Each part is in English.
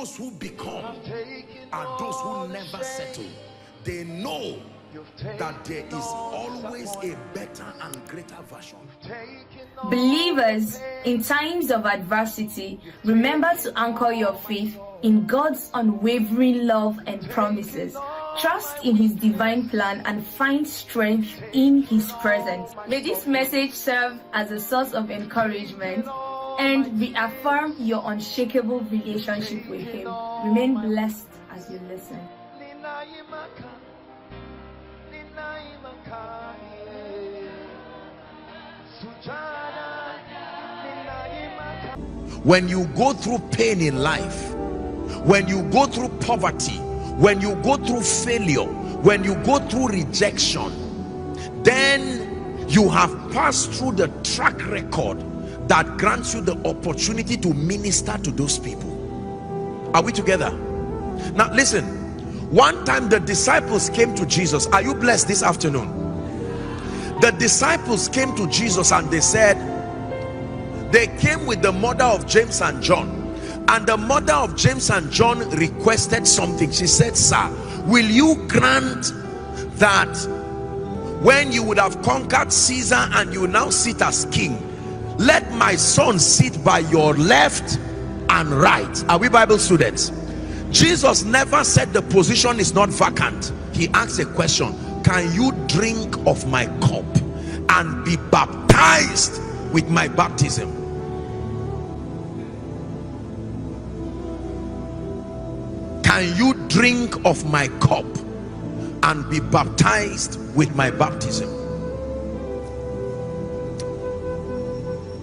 those who become are those who never settle. They know that there is always a better and greater version. Believers, in times of adversity, remember to anchor your faith in God's unwavering love and promises. Trust in His divine plan and find strength in His presence. May this message serve as a source of encouragement and reaffirm your unshakable relationship with Him. Remain blessed as you listen. When you go through pain in life, when you go through poverty, when you go through failure, when you go through rejection, then you have passed through the track record that grants you the opportunity to minister to those people. Are we together? Now listen, one time the disciples came to Jesus. Are you blessed this afternoon? The disciples came to Jesus and they said, they came with the mother of James and John, and the mother of James and John requested something. She said, sir, will you grant that when you would have conquered Caesar and you now sit as king, let my son sit by your left and right? Are we Bible students? Jesus never said the position is not vacant. He asked a question: can you drink of my cup and be baptized with my baptism? Can you drink of my cup and be baptized with my baptism?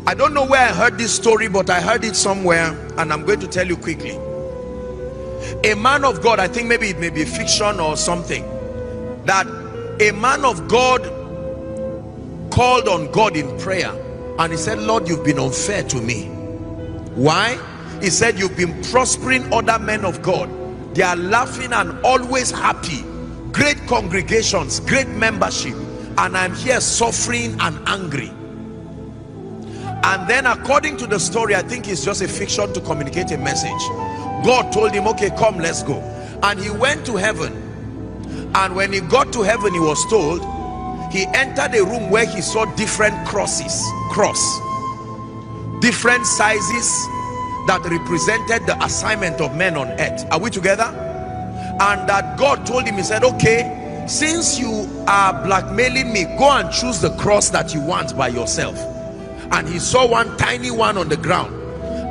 I don't know where I heard this story, but I heard it somewhere and I'm going to tell you quickly. A man of God, I think maybe it may be fiction or something, that a man of God called on God in prayer and he said, Lord, you've been unfair to me. Why? He said, you've been prospering other men of God. They are laughing and always happy, great congregations, great membership, and I'm here suffering and angry. And then according to the story, I think it's just a fiction to communicate a message, God told him, okay, come, let's go. And he went to heaven, and when he got to heaven, he was told, he entered a room where he saw different crosses, different sizes that represented the assignment of men on earth. Are we together? And that God told him, he said, okay, since you are blackmailing me, go and choose the cross that you want by yourself. And he saw one tiny one on the ground,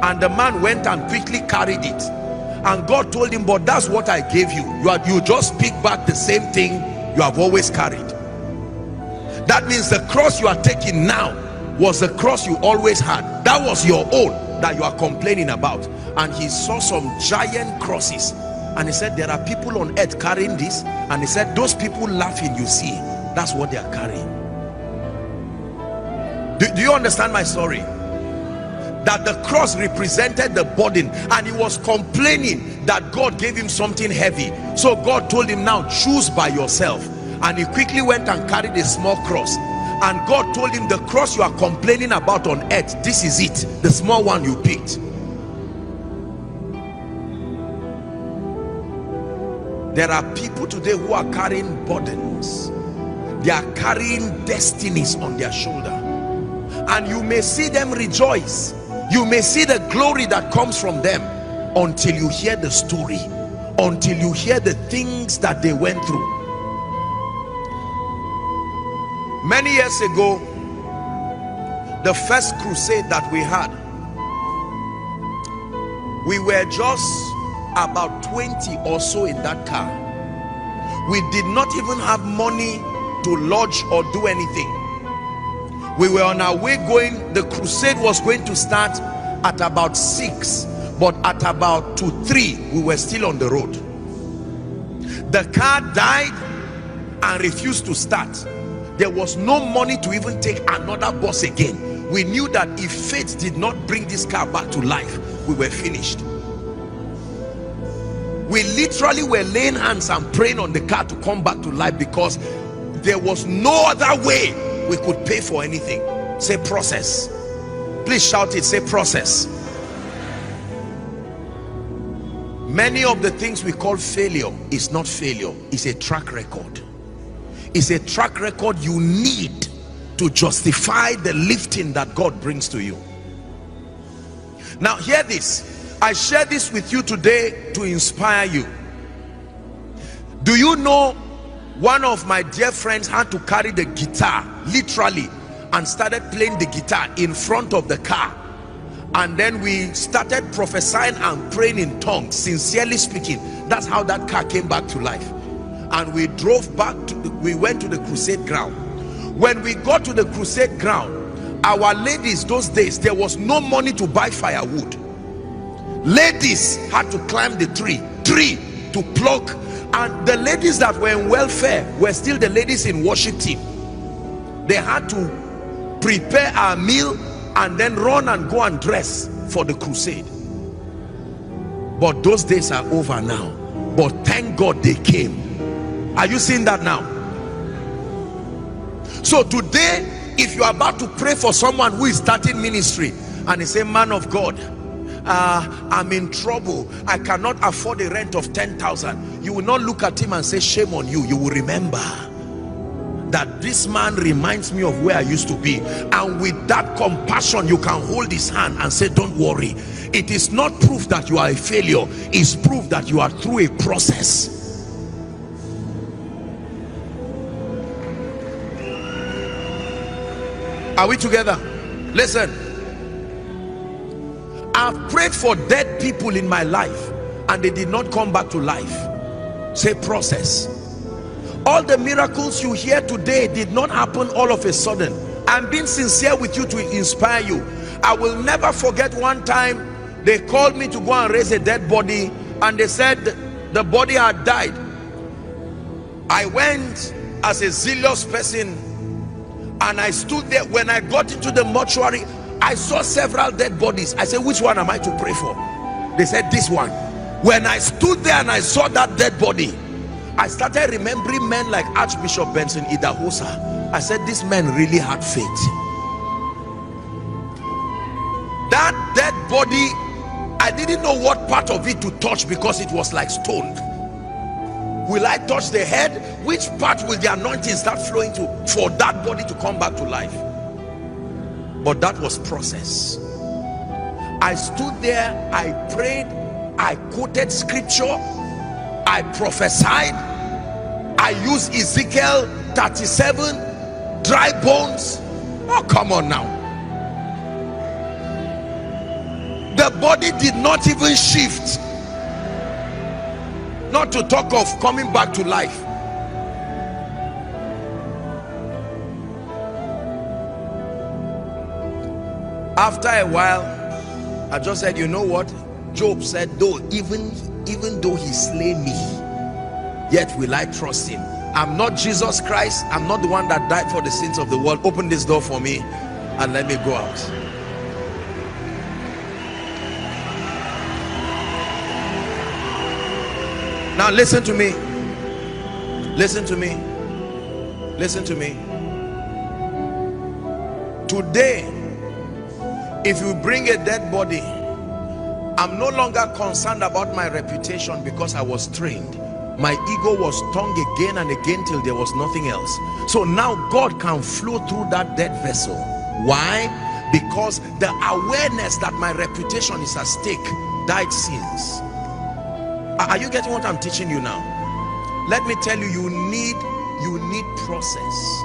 and the man went and quickly carried it. And God told him, but that's what I gave you. You just pick back the same thing you have always carried. That means the cross you are taking now was the cross you always had. That was your own that you are complaining about. And he saw some giant crosses, and he said, there are people on earth carrying this. And he said, those people laughing you see, that's what they are carrying. Do you understand my story? That the cross represented the burden, and he was complaining that God gave him something heavy. So God told him, now choose by yourself. And he quickly went and carried a small cross. And God told him, the cross you are complaining about on earth, this is it, the small one you picked. There are people today who are carrying burdens. They are carrying destinies on their shoulder, and you may see them rejoice, you may see the glory that comes from them, until you hear the story, until you hear the things that they went through. Many years ago, the first crusade that we had, we were just about 20 or so in that car. We did not even have money to lodge or do anything. We were on our way going. The crusade was going to start at about 6, but at about 2-3 we were still on the road. The car died and refused to start. There was no money to even take another bus again. We knew that if faith did not bring this car back to life, we were finished. We literally were laying hands and praying on the car to come back to life, because there was no other way we could pay for anything. Say process. Please shout it. Say process. Many of the things we call failure is not failure, it's a track record. It's a track record you need to justify the lifting that God brings to you. Now hear this. I share this with you today to inspire you. Do you know one of my dear friends had to carry the guitar literally and started playing the guitar in front of the car, and then we started prophesying and praying in tongues, sincerely speaking. That's how that car came back to life. And we drove back to we went to the crusade ground. When we got to the crusade ground, our ladies, those days there was no money to buy firewood. Ladies had to climb the tree to pluck, and the ladies that were in welfare were still the ladies in worship team. They had to prepare our meal and then run and go and dress for the crusade. But those days are over now. But thank God they came. Are you seeing that now? So today, if you are about to pray for someone who is starting ministry and he say, man of God, I'm in trouble, I cannot afford a rent of 10,000, you will not look at him and say shame on you. You will remember that this man reminds me of where I used to be, and with that compassion you can hold his hand and say, don't worry. It is not proof that you are a failure, it's proof that you are through a process. Are we together? Listen, I've prayed for dead people in my life and they did not come back to life. Say process. All the miracles you hear today did not happen all of a sudden. I'm being sincere with you to inspire you. I will never forget one time they called me to go and raise a dead body, and they said the body had died. I went as a zealous person and I stood there. When I got into the mortuary, I saw several dead bodies. I said, which one am I to pray for? They said, this one. When I stood there and I saw that dead body, I started remembering men like Archbishop Benson Idahosa. I said, this man really had faith. That dead body, I didn't know what part of it to touch because it was like stone. Will I touch the head? Which part will the anointing start flowing to for that body to come back to life? But that was process. I stood there, I prayed, I quoted scripture, I prophesied, I used Ezekiel 37, dry bones. Oh, come on now. The body did not even shift, not to talk of coming back to life. After a while, I just said, you know what? Job said, though even though he slay me, yet will I trust him. I'm not Jesus Christ. I'm not the one that died for the sins of the world. Open this door for me and let me go out. Now listen to me. Listen to me. Listen to me. Today, if you bring a dead body, I'm no longer concerned about my reputation because I was trained. My ego was stung again and again till there was nothing else. So now God can flow through that dead vessel. Why? Because the awareness that my reputation is at stake died since. Are you getting what I'm teaching you now? Let me tell you, you need process.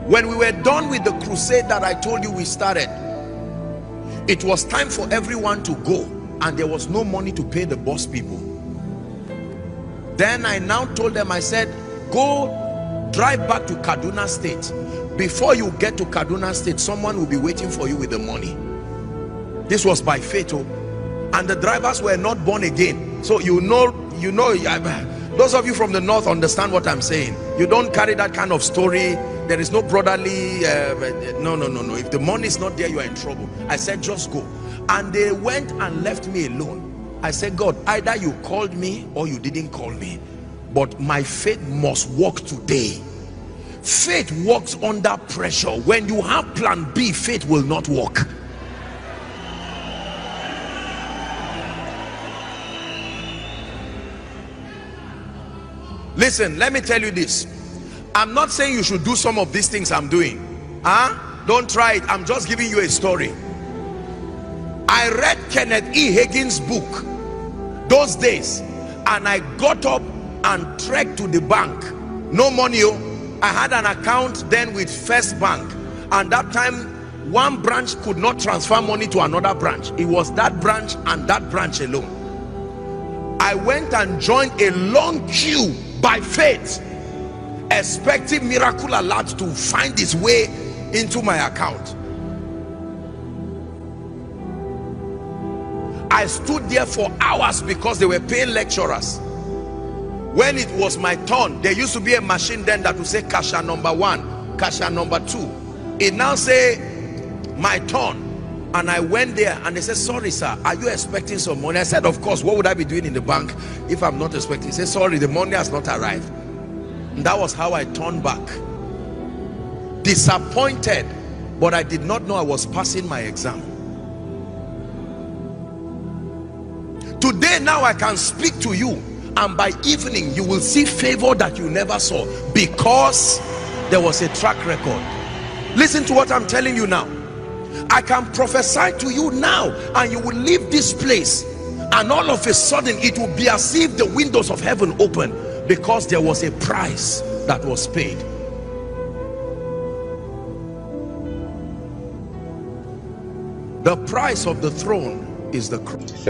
When we were done with the crusade that I told you we started, it was time for everyone to go, and there was no money to pay the boss people. Then I now told them, I said, go drive back to Kaduna State. Before you get to Kaduna State, someone will be waiting for you with the money. This was by faith, and the drivers were not born again. So you know, those of you from the north understand what I'm saying. You don't carry that kind of story. There is no brotherly no. If the money is not there, you are in trouble. I said, just go. And they went and left me alone. I said, God, either you called me or you didn't call me, but my faith must work today. Faith works under pressure. When you have plan B, faith will not work. Listen, let me tell you this. I'm not saying you should do some of these things I'm doing. Don't try it. I'm just giving you a story. I read Kenneth E. Hagin's book those days, and I got up and trekked to the bank. No money. I had an account then with First Bank, and that time one branch could not transfer money to another branch. It was that branch and that branch alone. I went and joined a long queue by faith, expecting miracle alert to find its way into my account. I stood there for hours because they were paying lecturers. When it was my turn, there used to be a machine then that would say cashier number 1, cashier number 2. It now say my turn, and I went there and they said, sorry sir, are you expecting some money? I said, of course. What would I be doing in the bank if I'm not expecting? He said, sorry, the money has not arrived. And that was how I turned back, disappointed, but I did not know I was passing my exam. Today now I can speak to you, and by evening you will see favor that you never saw, because there was a track record. Listen to what I'm telling you now. I can prophesy to you now, and you will leave this place, and all of a sudden it will be as if the windows of heaven open, because there was a price that was paid. The price of the throne is the cross.